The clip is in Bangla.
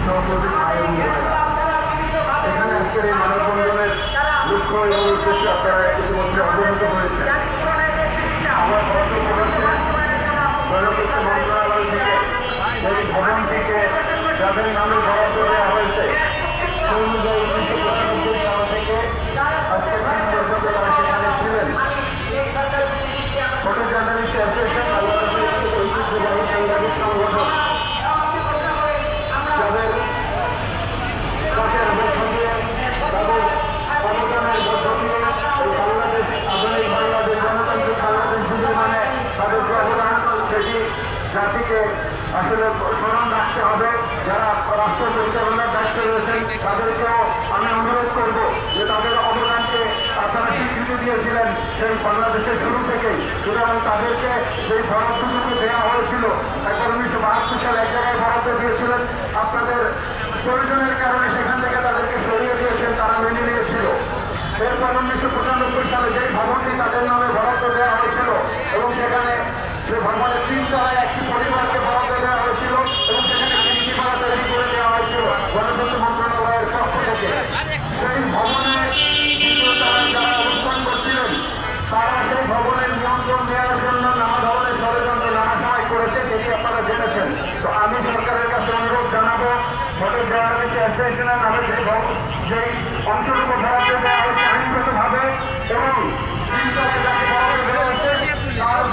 সহযোগী ভাই ও বোনেরা, এখানে আজকের এই মানববন্ধনের লক্ষ্য এবং উদ্দেশ্য আপনারা ইতিমধ্যে অবগত হয়েছেন। আমার বক্তব্য হচ্ছে জনপ্রতি মন্ত্রণালয় থেকে সেই ভবন থেকে যাদের নামে বরাদ্দ দেওয়া হয়েছে সেই অনুযায়ী 1995 সাল থেকে আজকের দিন পর্যন্ত তারা সেখানে ছিলেন। হোটেল জার্নালিস্ট অ্যাসোসিয়েশন বাংলাদেশের একটি ঐতিহ্যবাহী সাংবাদিক সংগঠন, যাদের কাজের মধ্য দিয়ে তাদের অবদানের মধ্য দিয়ে বাংলাদেশ আধুনিক বাংলাদেশ গণতান্ত্রিক বাংলাদেশ নির্মাণে তাদের যে অবদান সেটি জাতিকে আসলে স্মরণ রাখতে হবে। যারা রাষ্ট্র পরিচালনার দায়িত্বে রয়েছেন তাদেরকেও আমি অনুরোধ করব যে তাদের অবদানকে আপনারা স্বীকৃতি দিয়েছিলেন সেই বাংলাদেশের শুরু থেকেই, সুতরাং তাদেরকে সেই বরাদ্দটুকু দেওয়া হয়েছিল। একবার 1972 সালে এক জায়গায় বরাদ্দ দিয়েছিলেন, আপনাদের প্রয়োজনের কারণে সেখান থেকে তাদেরকে সরিয়ে দিয়েছেন, তারা মেনে নিয়েছিল। এরপর 1995 সালে যেই ভবনটি তাদের নামে বরাদ্দ দেওয়া হয়েছিল এবং সেখানে সে ভবনের 3 তলায় একটি পরিবারকে বরাদ্দ দেওয়া হয়েছিল এবং সেখানে কৃষিপাড়া তৈরি করে দেওয়া হয়েছিল গণতন্ত্র মন্ত্রণালয়ের পক্ষ থেকে। সেই ভবনে যারা অবস্থান করছিলেন তারা সেই ভবনের নিয়ন্ত্রণ দেওয়ার জন্য নানা ধরনের ষড়যন্ত্র নানা সময় করেছে, যেটি আপনারা জেনেছেন। তো আমি সরকারের কাছে অনুরোধ জানাবো, হোটেল জার্নালিস্ট অ্যাসোসিয়েশনের নামে যেই অংশটুকু বরাদ্দ দেওয়া হয়েছে আইনগতভাবে এবং 3 তলায় যাকে বরাদ্দ দেওয়া হয়েছে তার